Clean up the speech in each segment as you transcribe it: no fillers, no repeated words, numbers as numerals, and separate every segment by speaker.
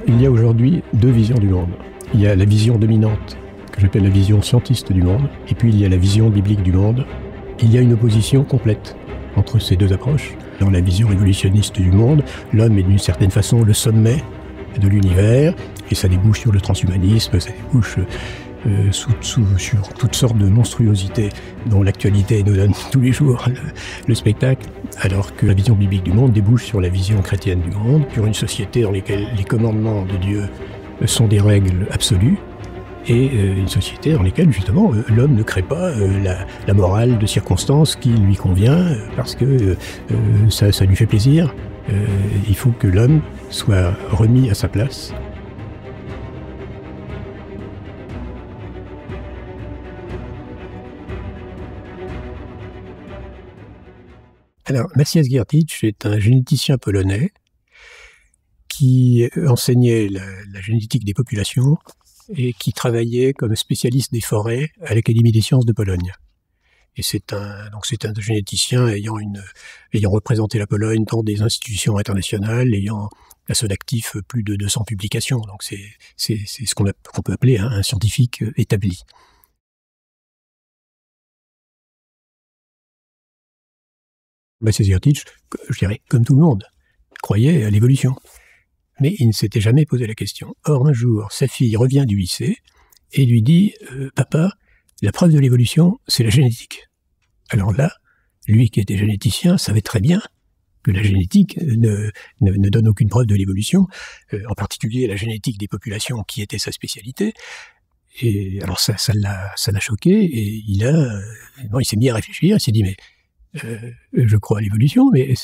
Speaker 1: Il y a aujourd'hui deux visions du monde. Il y a la vision dominante, que j'appelle la vision scientiste du monde, et puis il y a la vision biblique du monde. Il y a une opposition complète entre ces deux approches. Dans la vision révolutionniste du monde, l'homme est d'une certaine façon le sommet de l'univers, et ça débouche sur le transhumanisme, ça débouche sur toutes sortes de monstruosités dont l'actualité nous donne tous les jours le spectacle, alors que la vision biblique du monde débouche sur la vision chrétienne du monde, sur une société dans laquelle les commandements de Dieu sont des règles absolues, et une société dans laquelle, justement, l'homme ne crée pas la morale de circonstance qui lui convient, parce que ça lui fait plaisir. Il faut que l'homme soit remis à sa place. Alors, Maciej Giertych est un généticien polonais qui enseignait la génétique des populations et qui travaillait comme spécialiste des forêts à l'Académie des sciences de Pologne. Et c'est un généticien ayant représenté la Pologne dans des institutions internationales, ayant à son actif plus de 200 publications. Donc c'est ce qu'on peut appeler un scientifique établi. Maciej Giertych, je dirais, comme tout le monde, croyait à l'évolution. Mais il ne s'était jamais posé la question. Or, un jour, sa fille revient du lycée et lui dit « Papa, la preuve de l'évolution, c'est la génétique. » Alors là, lui qui était généticien savait très bien que la génétique ne donne aucune preuve de l'évolution, en particulier la génétique des populations qui était sa spécialité. Et alors ça l'a choqué et il s'est mis à réfléchir, il s'est dit « Mais je crois à l'évolution, mais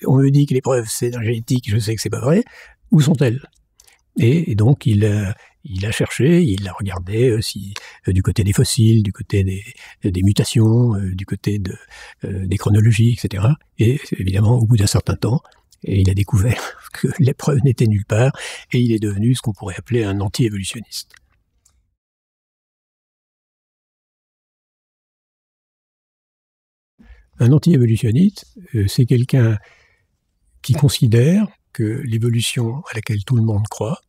Speaker 1: on me dit que les preuves c'est dans la génétique, je sais que c'est pas vrai. Où sont-elles ?» Et donc il a cherché, il a regardé aussi du côté des fossiles, du côté des mutations, du côté des chronologies, etc. Et évidemment, au bout d'un certain temps, il a découvert que les preuves n'étaient nulle part, et il est devenu ce qu'on pourrait appeler un anti-évolutionniste. Un anti-évolutionniste, c'est quelqu'un qui considère que l'évolution à laquelle tout le monde croit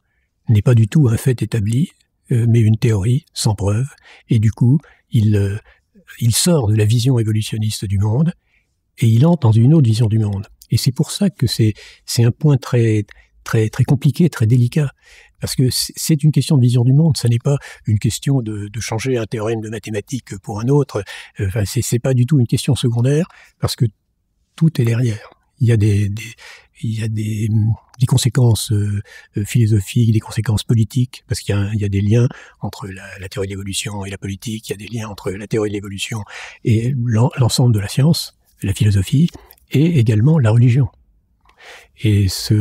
Speaker 1: n'est pas du tout un fait établi, mais une théorie sans preuve. Et du coup, il sort de la vision évolutionniste du monde et il entre dans une autre vision du monde. Et c'est pour ça que c'est un point très, très, très compliqué, très délicat. Parce que c'est une question de vision du monde, ça n'est pas une question de changer un théorème de mathématiques pour un autre. Enfin, c'est pas du tout une question secondaire, parce que tout est derrière. Il y a des conséquences philosophiques, des conséquences politiques, parce qu'il y a des liens entre la théorie de l'évolution et la politique, il y a des liens entre la théorie de l'évolution et l'ensemble de la science, la philosophie, et également la religion. Et ça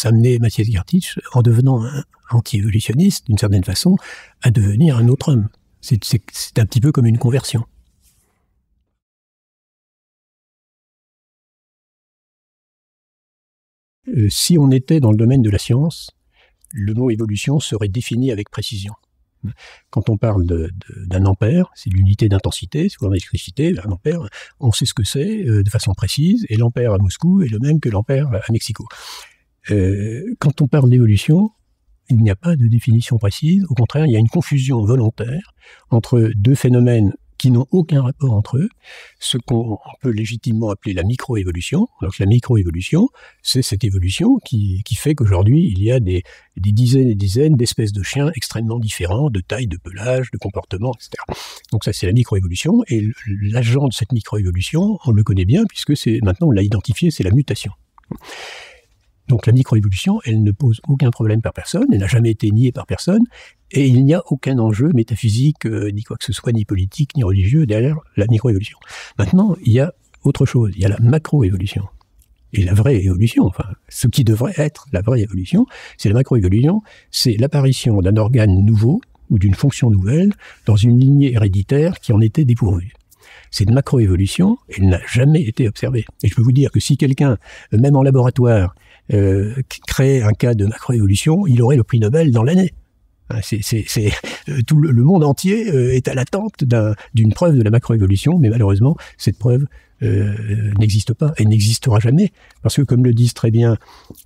Speaker 1: amenait Maciej Giertych, en devenant un anti-évolutionniste, d'une certaine façon, à devenir un autre homme. C'est un petit peu comme une conversion. Si on était dans le domaine de la science, le mot évolution serait défini avec précision. Quand on parle d'un ampère, c'est l'unité d'intensité, c'est pour l'électricité, un ampère, on sait ce que c'est de façon précise, et l'ampère à Moscou est le même que l'ampère à Mexico. Quand on parle d'évolution, il n'y a pas de définition précise, au contraire, il y a une confusion volontaire entre deux phénomènes qui n'ont aucun rapport entre eux, ce qu'on peut légitimement appeler la microévolution. Donc la microévolution, c'est cette évolution qui fait qu'aujourd'hui, il y a des dizaines et dizaines d'espèces de chiens extrêmement différents, de taille, de pelage, de comportement, etc. Donc ça, c'est la microévolution, et l'agent de cette microévolution, on le connaît bien, puisque maintenant on l'a identifié, c'est la mutation. Donc la microévolution, elle ne pose aucun problème par personne, elle n'a jamais été niée par personne, et il n'y a aucun enjeu métaphysique, ni quoi que ce soit, ni politique, ni religieux derrière la microévolution. Maintenant, il y a autre chose, il y a la macroévolution. Et la vraie évolution, enfin, ce qui devrait être la vraie évolution, c'est la macroévolution, c'est l'apparition d'un organe nouveau, ou d'une fonction nouvelle, dans une lignée héréditaire qui en était dépourvue. Cette macroévolution, elle n'a jamais été observée. Et je peux vous dire que si quelqu'un, même en laboratoire, crée un cas de macroévolution, il aurait le prix Nobel dans l'année. Tout le monde entier est à l'attente d'une preuve de la macroévolution, mais malheureusement, cette preuve n'existe pas et n'existera jamais, parce que comme le disent très bien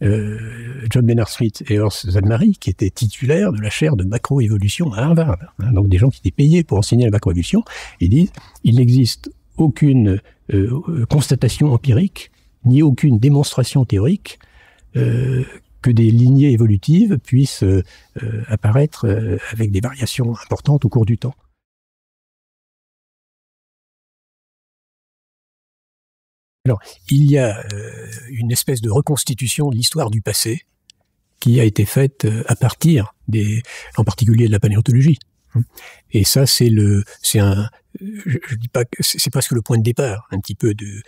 Speaker 1: John Maynard Smith et Horst Zalmary, qui étaient titulaires de la chaire de macroévolution à Harvard, donc des gens qui étaient payés pour enseigner la macroévolution, ils disent il n'existe aucune constatation empirique ni aucune démonstration théorique que des lignées évolutives puissent apparaître avec des variations importantes au cours du temps. Alors, il y a une espèce de reconstitution de l'histoire du passé qui a été faite à partir en particulier de la paléontologie. Et ça, je dis pas que c'est presque le point de départ, un petit peu de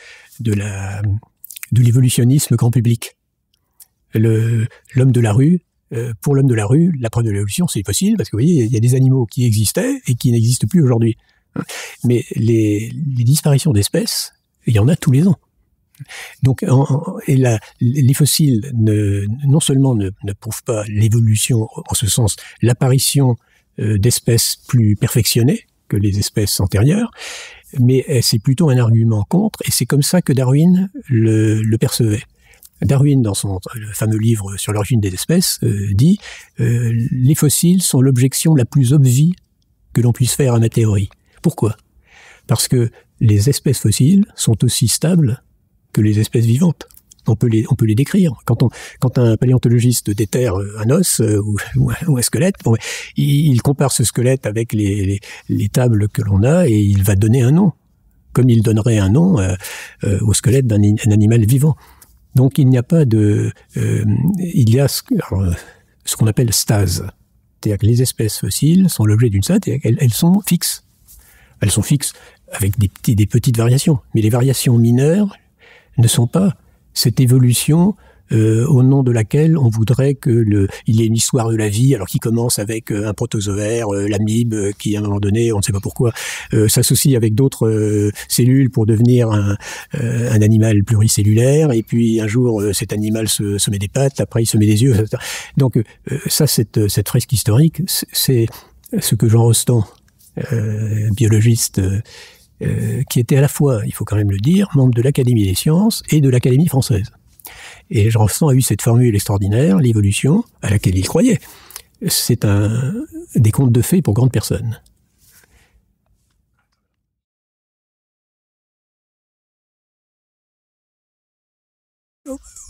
Speaker 1: l'évolutionnisme grand public. L'homme de la rue, pour l'homme de la rue, la preuve de l'évolution, c'est possible, parce que vous voyez, il y a des animaux qui existaient et qui n'existent plus aujourd'hui. Mais les disparitions d'espèces, il y en a tous les ans. Donc, les fossiles non seulement ne prouvent pas l'évolution, en ce sens, l'apparition d'espèces plus perfectionnées que les espèces antérieures, mais c'est plutôt un argument contre, et c'est comme ça que Darwin le percevait. Darwin, dans le fameux livre sur l'origine des espèces, dit les fossiles sont l'objection la plus obvie que l'on puisse faire à ma théorie. Pourquoi? Parce que les espèces fossiles sont aussi stables que les espèces vivantes. On peut les décrire. Quand un paléontologiste déterre un os ou un squelette, il compare ce squelette avec les tables que l'on a et il va donner un nom, comme il donnerait un nom au squelette d'un animal vivant. Donc il n'y a pas il y a ce qu'on appelle stase. C'est-à-dire que les espèces fossiles sont l'objet d'une stase, elles sont fixes. Elles sont fixes avec des petites variations. Mais les variations mineures ne sont pas cette évolution au nom de laquelle on voudrait qu'il y ait une histoire de la vie, alors qui commence avec un protozoaire, l'amibe, qui à un moment donné, on ne sait pas pourquoi, s'associe avec d'autres cellules pour devenir un animal pluricellulaire, et puis un jour cet animal se met des pattes, après il se met des yeux, etc. Donc cette fresque historique, c'est ce que Jean Rostand, biologiste, qui était à la fois, il faut quand même le dire, membre de l'Académie des sciences et de l'Académie française. Et Jean Rostand a eu cette formule extraordinaire, l'évolution, à laquelle il croyait. C'est des contes de fées pour grandes personnes.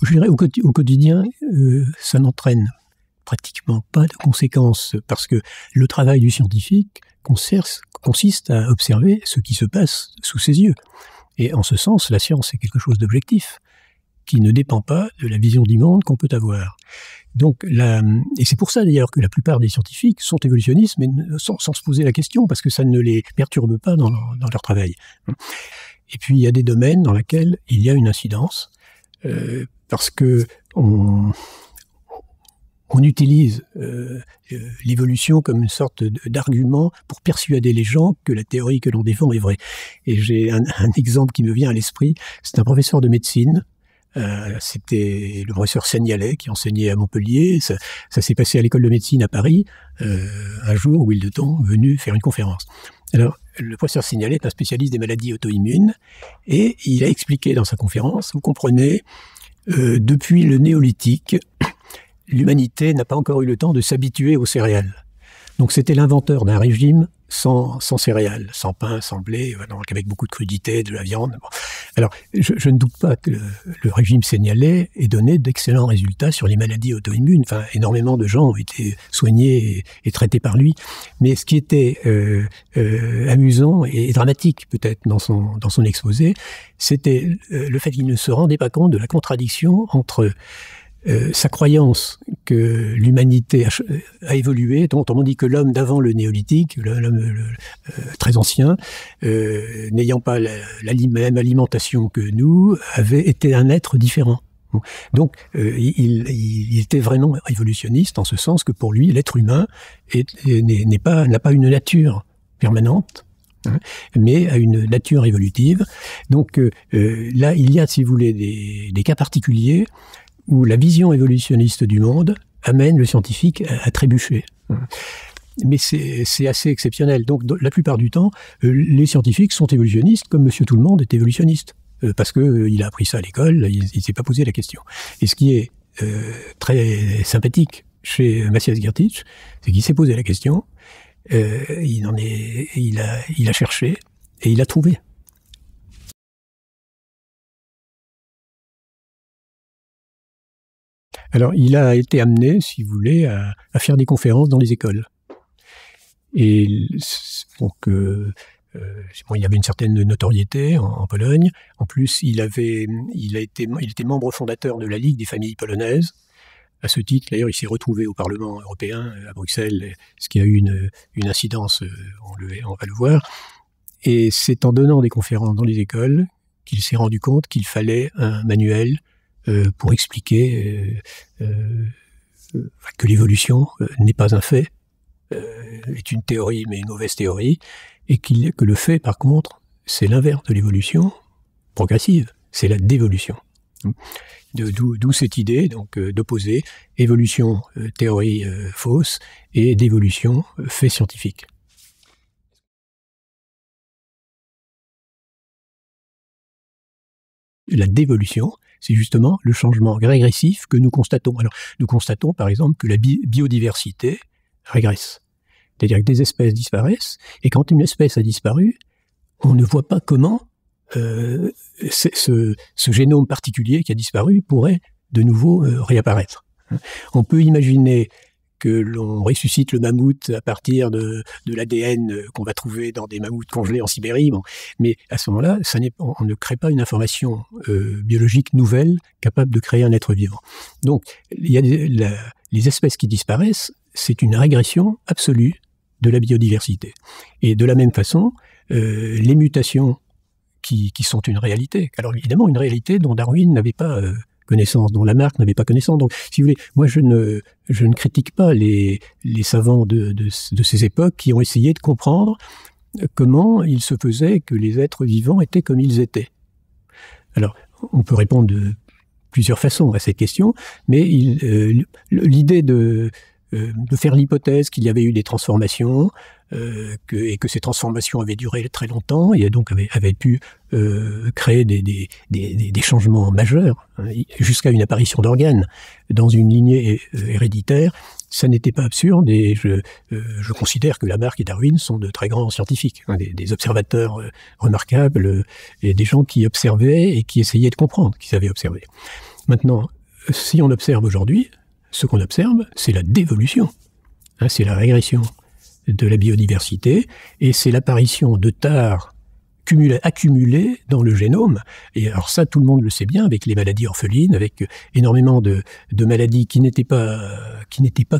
Speaker 1: Je dirais au quotidien, ça n'entraîne pratiquement pas de conséquences, parce que le travail du scientifique consiste à observer ce qui se passe sous ses yeux. Et en ce sens, la science est quelque chose d'objectif, qui ne dépend pas de la vision du monde qu'on peut avoir. Donc, et c'est pour ça d'ailleurs que la plupart des scientifiques sont évolutionnistes, mais sans se poser la question, parce que ça ne les perturbe pas dans leur travail. Et puis, il y a des domaines dans lesquels il y a une incidence, parce que on utilise l'évolution comme une sorte d'argument pour persuader les gens que la théorie que l'on défend est vraie. Et j'ai un exemple qui me vient à l'esprit. C'est un professeur de médecine. C'était le professeur Seignalais qui enseignait à Montpellier. Ça s'est passé à l'école de médecine à Paris, un jour où il est venu faire une conférence. Alors, le professeur Seignalais est un spécialiste des maladies auto-immunes et il a expliqué dans sa conférence, vous comprenez, depuis le néolithique, l'humanité n'a pas encore eu le temps de s'habituer aux céréales. Donc c'était l'inventeur d'un régime sans céréales, sans pain, sans blé, donc avec beaucoup de crudité, de la viande. Bon. Alors, je ne doute pas que le régime Seignalais ait donné d'excellents résultats sur les maladies auto-immunes. Enfin, énormément de gens ont été soignés et traités par lui. Mais ce qui était amusant et dramatique peut-être dans son exposé, c'était le fait qu'il ne se rendait pas compte de la contradiction entre sa croyance que l'humanité a évolué, dont on dit que l'homme d'avant le néolithique, l'homme très ancien, n'ayant pas la même alimentation que nous, avait été un être différent. Donc, il était vraiment évolutionniste en ce sens que pour lui, l'être humain n'a pas une nature permanente, mais a une nature évolutive. Donc là, il y a, si vous voulez, des cas particuliers où la vision évolutionniste du monde amène le scientifique à trébucher. Mais c'est assez exceptionnel. Donc, la plupart du temps, les scientifiques sont évolutionnistes, comme Monsieur Tout-le-Monde est évolutionniste. Parce qu'il a appris ça à l'école, il ne s'est pas posé la question. Et ce qui est très sympathique chez Matthias Gertitz, c'est qu'il s'est posé la question, il a cherché et il a trouvé. Alors, il a été amené, si vous voulez, à faire des conférences dans les écoles. Et donc, bon, il y avait une certaine notoriété en Pologne. En plus, il était membre fondateur de la Ligue des familles polonaises. À ce titre, d'ailleurs, il s'est retrouvé au Parlement européen à Bruxelles, ce qui a eu une incidence, on va le voir. Et c'est en donnant des conférences dans les écoles qu'il s'est rendu compte qu'il fallait un manuel pour expliquer que l'évolution n'est pas un fait, est une théorie, mais une mauvaise théorie, et que le fait, par contre, c'est l'inverse de l'évolution progressive, c'est la dévolution. D'où cette idée donc d'opposer évolution, théorie fausse, et d'évolution, fait scientifique. La dévolution, c'est justement le changement régressif que nous constatons. Alors, nous constatons par exemple que la biodiversité régresse. C'est-à-dire que des espèces disparaissent, et quand une espèce a disparu, on ne voit pas comment ce génome particulier qui a disparu pourrait de nouveau réapparaître. On peut imaginer que l'on ressuscite le mammouth à partir de l'ADN qu'on va trouver dans des mammouths congelés en Sibérie, bon. Mais à ce moment-là, on ne crée pas une information biologique nouvelle capable de créer un être vivant. Donc, il y a les espèces qui disparaissent, c'est une régression absolue de la biodiversité. Et de la même façon, les mutations qui sont une réalité, alors évidemment une réalité dont Darwin n'avait pas connaissance, dont Lamarck n'avait pas connaissance. Donc, si vous voulez, moi je ne critique pas les savants de ces époques qui ont essayé de comprendre comment il se faisait que les êtres vivants étaient comme ils étaient. Alors, on peut répondre de plusieurs façons à cette question, mais l'idée de faire l'hypothèse qu'il y avait eu des transformations, et que ces transformations avaient duré très longtemps et donc avaient pu créer des changements majeurs, hein, jusqu'à une apparition d'organes dans une lignée héréditaire, ça n'était pas absurde, et je considère que Lamarck et Darwin sont de très grands scientifiques, hein, des observateurs remarquables, et des gens qui observaient et qui essayaient de comprendre qu'ils avaient observé. Maintenant, si on observe aujourd'hui, ce qu'on observe, c'est la dévolution, hein, c'est la régression de la biodiversité, et c'est l'apparition de tares accumulées dans le génome. Et alors ça, tout le monde le sait bien, avec les maladies orphelines, avec énormément de maladies qui n'étaient pas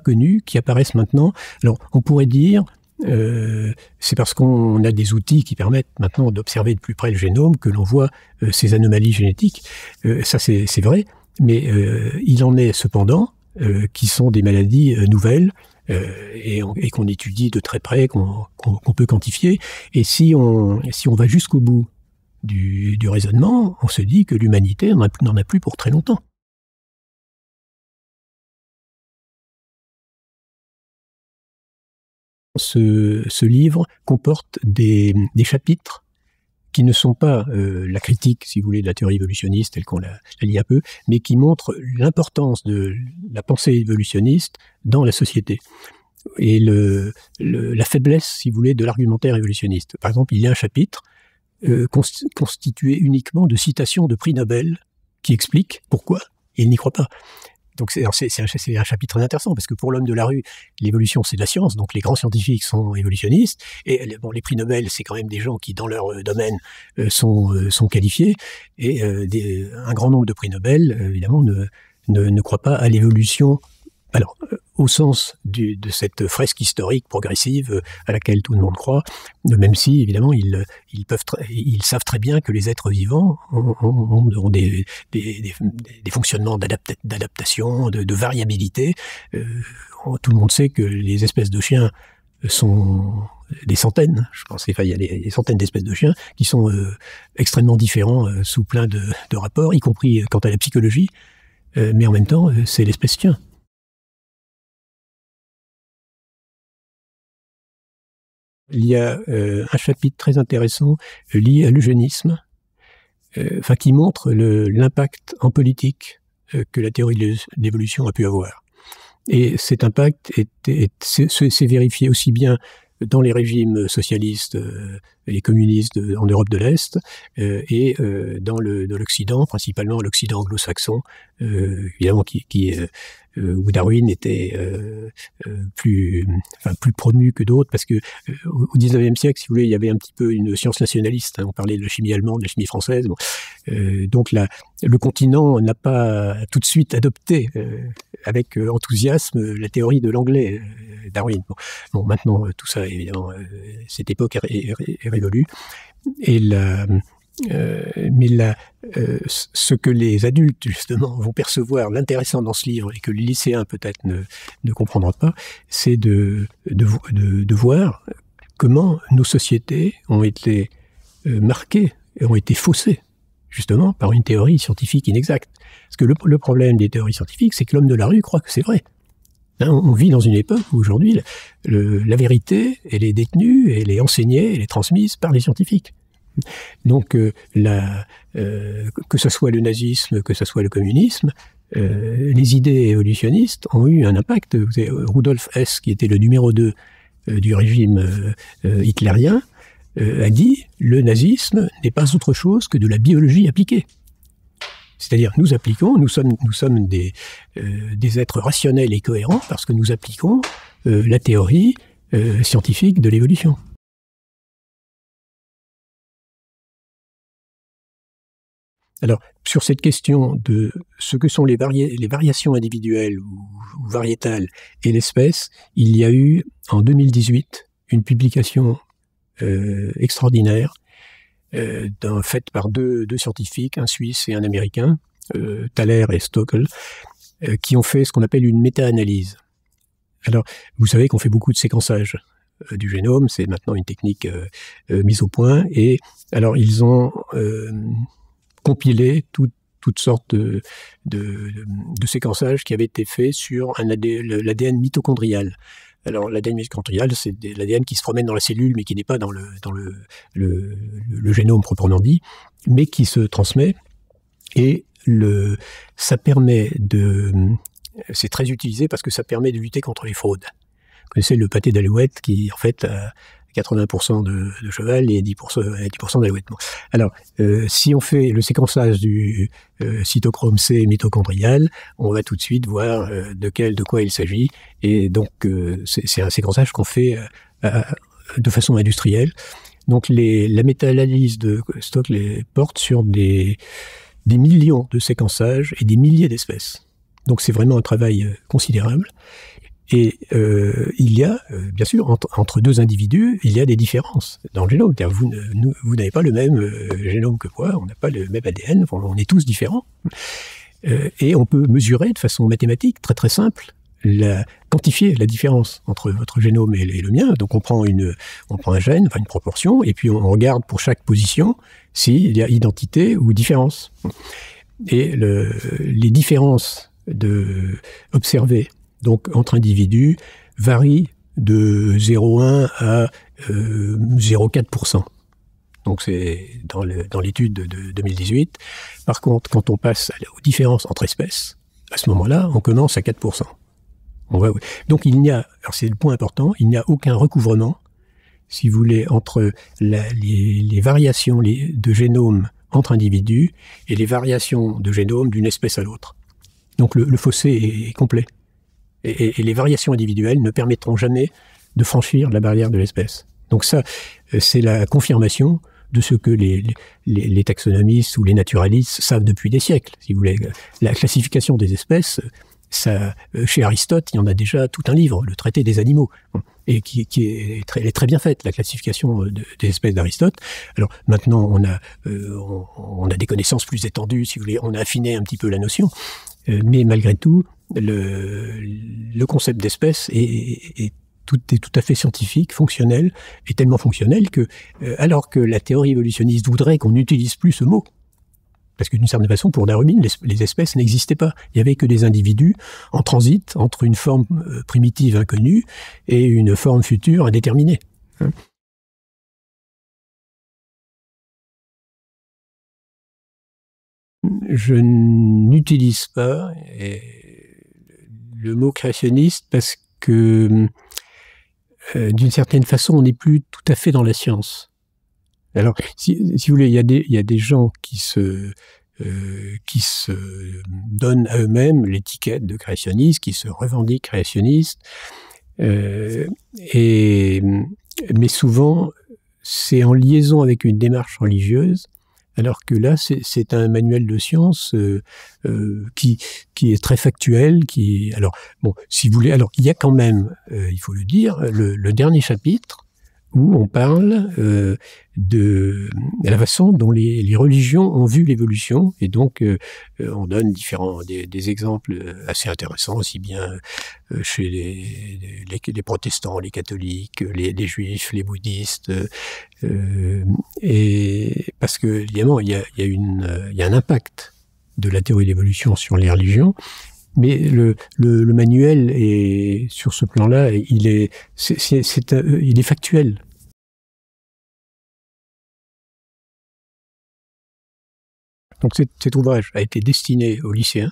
Speaker 1: connues, qui apparaissent maintenant. Alors, on pourrait dire, c'est parce qu'on a des outils qui permettent maintenant d'observer de plus près le génome que l'on voit ces anomalies génétiques. Ça, c'est vrai, mais il en est cependant qui sont des maladies nouvelles, et qu'on étudie de très près, qu'on peut quantifier. Et si on va jusqu'au bout du raisonnement, on se dit que l'humanité n'en a plus pour très longtemps. Ce livre comporte des chapitres qui ne sont pas la critique, si vous voulez, de la théorie évolutionniste telle qu'on la lit un peu, mais qui montrent l'importance de la pensée évolutionniste dans la société. Et la faiblesse, si vous voulez, de l'argumentaire évolutionniste. Par exemple, il y a un chapitre constitué uniquement de citations de prix Nobel qui expliquent pourquoi il n'y croit pas. Donc c'est un chapitre très intéressant, parce que pour l'homme de la rue, l'évolution c'est de la science, donc les grands scientifiques sont évolutionnistes, et bon, les prix Nobel c'est quand même des gens qui dans leur domaine sont qualifiés, et un grand nombre de prix Nobel évidemment ne croient pas à l'évolution, alors au sens de cette fresque historique progressive à laquelle tout le monde croit, même si évidemment ils savent très bien que les êtres vivants ont des fonctionnements d'adaptation, de variabilité. Tout le monde sait que les espèces de chiens sont des centaines, je pense, il y a des centaines d'espèces de chiens qui sont extrêmement différents sous plein de rapports, y compris quant à la psychologie, mais en même temps c'est l'espèce chien. il y a un chapitre très intéressant lié à l'eugénisme, qui montre l'impact en politique que la théorie de l'évolution a pu avoir. Et cet impact s'est vérifié aussi bien dans les régimes socialistes et communistes en Europe de l'Est et dans l'Occident, principalement l'Occident anglo-saxon, évidemment où Darwin était plus promu que d'autres, parce que au XIXe siècle, si vous voulez, il y avait un petit peu une science nationaliste. On parlait de la chimie allemande, de la chimie française. Bon. Donc le continent n'a pas tout de suite adopté avec enthousiasme la théorie de l'anglais, Darwin. Bon, maintenant, tout ça, évidemment, cette époque est révolue. Et ce que les adultes, justement, vont percevoir, l'intéressant dans ce livre, et que les lycéens, peut-être, ne comprendront pas, c'est de voir comment nos sociétés ont été marquées, et ont été faussées, justement, par une théorie scientifique inexacte. Parce que le problème des théories scientifiques, c'est que l'homme de la rue croit que c'est vrai. Hein, on vit dans une époque où, aujourd'hui, la vérité, elle est détenue, elle est enseignée, elle est transmise par les scientifiques. Donc, que ce soit le nazisme, que ce soit le communisme, les idées évolutionnistes ont eu un impact. Vous avez Rudolf Hess, qui était le numéro 2 du régime hitlérien, a dit « Le nazisme n'est pas autre chose que de la biologie appliquée ». C'est-à-dire, nous sommes des êtres rationnels et cohérents parce que nous appliquons la théorie scientifique de l'évolution. Alors, sur cette question de ce que sont les variations individuelles ou variétales et l'espèce, il y a eu, en 2018, une publication extraordinaire faite par deux scientifiques, un Suisse et un Américain, Thaler et Stockel, qui ont fait ce qu'on appelle une méta-analyse. Alors, vous savez qu'on fait beaucoup de séquençage du génome, c'est maintenant une technique mise au point, et alors ils ont compilé toutes sortes de séquençages qui avaient été faits sur l'ADN mitochondrial. Alors, l'ADN mitochondrial, c'est l'ADN qui se promène dans la cellule, mais qui n'est pas dans le génome proprement dit, mais qui se transmet. Et ça permet c'est très utilisé parce que ça permet de lutter contre les fraudes. Vous connaissez le pâté d'alouette qui, en fait, a 80% de cheval et 10% d'alouette. Bon. Alors, si on fait le séquençage du cytochrome C mitochondrial, on va tout de suite voir de quoi il s'agit. Et donc, c'est un séquençage qu'on fait de façon industrielle. Donc, la méta-analyse de Stockel porte sur des millions de séquençages et des milliers d'espèces. Donc, c'est vraiment un travail considérable. Et il y a, bien sûr, entre deux individus, il y a des différences dans le génome. Vous n'avez pas le même génome que moi, on n'a pas le même ADN, on est tous différents. Et on peut mesurer de façon mathématique, très très simple, quantifier la différence entre votre génome et le mien. Donc on prend un gène, une proportion, et puis on regarde pour chaque position s'il y a identité ou différence. Et les différences observées donc entre individus varient de 0,1 à 0,4%. Donc c'est dans l'étude de 2018. Par contre, quand on passe aux différences entre espèces, à ce moment-là, on commence à 4%. Donc alors c'est le point important, il n'y a aucun recouvrement, si vous voulez, entre les variations de génome entre individus et les variations de génome d'une espèce à l'autre. Donc le fossé est complet. Et les variations individuelles ne permettront jamais de franchir la barrière de l'espèce. Donc ça, c'est la confirmation de ce que les taxonomistes ou les naturalistes savent depuis des siècles. Si vous voulez, la classification des espèces, chez Aristote, il y en a déjà tout un livre, le traité des animaux, et qui est très bien faite, la classification des espèces d'Aristote. Alors maintenant, on a des connaissances plus étendues, si vous voulez, on a affiné un petit peu la notion, mais malgré tout, le concept d'espèce est tout à fait scientifique, fonctionnel, et tellement fonctionnel que, alors que la théorie évolutionniste voudrait qu'on n'utilise plus ce mot, parce que d'une certaine façon, pour Darwin, les espèces n'existaient pas. Il n'y avait que des individus en transit entre une forme primitive inconnue et une forme future indéterminée. je n'utilise pas le mot créationniste parce que, d'une certaine façon, on n'est plus tout à fait dans la science. Alors, si vous voulez, il y a des gens qui se donnent à eux-mêmes l'étiquette de créationniste, qui se revendiquent créationnistes, mais souvent, c'est en liaison avec une démarche religieuse, alors que là, c'est un manuel de science qui est très factuel. Alors, bon, si vous voulez, alors il y a quand même, il faut le dire, le dernier chapitre où on parle de la façon dont les religions ont vu l'évolution, et donc on donne des exemples assez intéressants, aussi bien chez les protestants, les catholiques, les juifs, les bouddhistes, et parce que évidemment il y a un impact de la théorie de l'évolution sur les religions. Mais le manuel est, sur ce plan-là, il est factuel. Donc cet ouvrage a été destiné aux lycéens,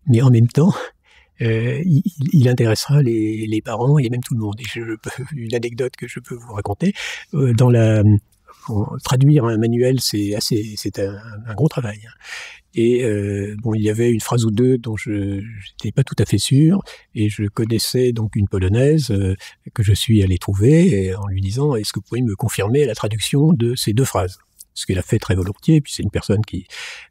Speaker 1: mais en même temps, il intéressera les parents et même tout le monde. Et une anecdote que je peux vous raconter, traduire un manuel, c'est un gros travail. Et bon, il y avait une phrase ou deux dont je n'étais pas tout à fait sûr, et je connaissais donc une polonaise que je suis allé trouver, et en lui disant « Est-ce que vous pouvez me confirmer la traduction de ces deux phrases ?» Ce qu'elle a fait très volontiers, puis c'est une personne qui,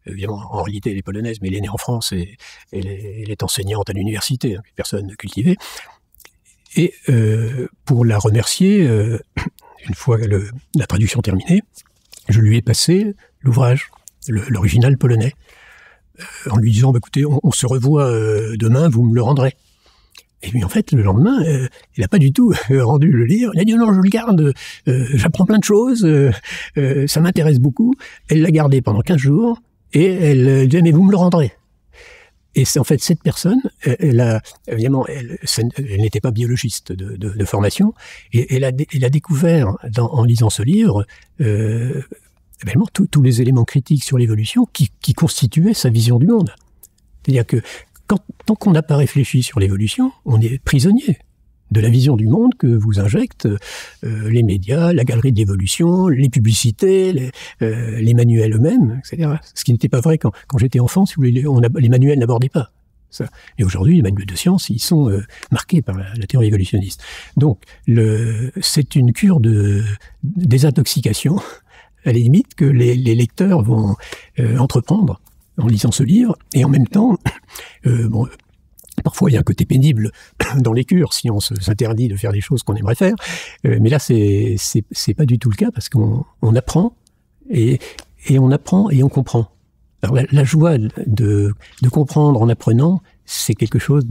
Speaker 1: évidemment, en réalité elle est polonaise, mais elle est née en France et elle est enseignante à l'université, une personne cultivée. Et pour la remercier, une fois la traduction terminée, je lui ai passé l'ouvrage, l'original polonais, en lui disant, écoutez, on se revoit demain, vous me le rendrez. Et puis en fait, le lendemain, il n'a pas du tout rendu le livre. Il a dit, non, je le garde, j'apprends plein de choses, ça m'intéresse beaucoup. Elle l'a gardé pendant 15 jours, et elle disait, mais vous me le rendrez. Et c'est en fait cette personne, évidemment, elle n'était pas biologiste de formation, et elle a découvert, en lisant ce livre, évidemment, tous les éléments critiques sur l'évolution qui constituaient sa vision du monde. C'est-à-dire que tant qu'on n'a pas réfléchi sur l'évolution, on est prisonnier de la vision du monde que vous injectent les médias, la galerie de l'évolution, les publicités, les manuels eux-mêmes, etc. Ce qui n'était pas vrai quand j'étais enfant, si vous voulez, les manuels n'abordaient pas ça. Et aujourd'hui, les manuels de science, ils sont marqués par la théorie évolutionniste. Donc, c'est une cure de désintoxication, à la limite, que les lecteurs vont entreprendre en lisant ce livre, et en même temps, bon, parfois il y a un côté pénible dans les cures si on s'interdit de faire des choses qu'on aimerait faire, mais là c'est pas du tout le cas, parce qu'on apprend, et on apprend et on comprend. Alors la joie de comprendre en apprenant, c'est quelque chose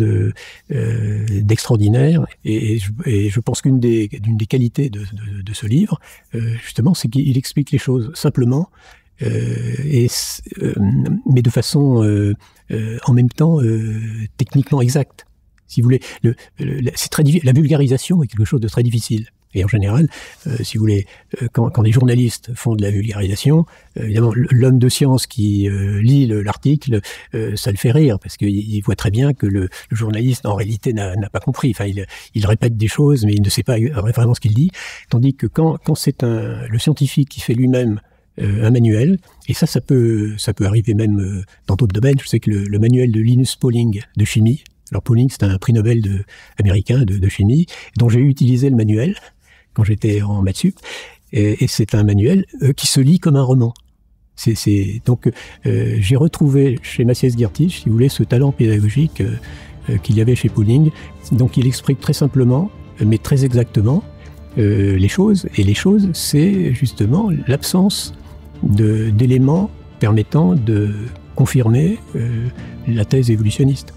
Speaker 1: d'extraordinaire, et je pense qu'une des qualités de ce livre, justement, c'est qu'il explique les choses simplement, mais de façon en même temps techniquement exacte. Si vous voulez, c'est très difficile. La vulgarisation est quelque chose de très difficile. Et en général, si vous voulez, quand des journalistes font de la vulgarisation, évidemment, l'homme de science qui lit l'article, ça le fait rire, parce qu'il voit très bien que le journaliste, en réalité, n'a pas compris. Enfin, il répète des choses, mais il ne sait pas vraiment ce qu'il dit. Tandis que quand c'est le scientifique qui fait lui-même un manuel, et ça peut arriver même dans d'autres domaines. Je sais que le manuel de Linus Pauling de chimie, alors Pauling, c'est un prix Nobel américain de chimie, dont j'ai utilisé le manuel quand j'étais en maths sup, et c'est un manuel qui se lit comme un roman. Donc j'ai retrouvé chez Maciej Giertych, si vous voulez, ce talent pédagogique qu'il y avait chez Pauling. Donc il explique très simplement, mais très exactement, les choses, et les choses, c'est justement l'absence d'éléments permettant de confirmer la thèse évolutionniste.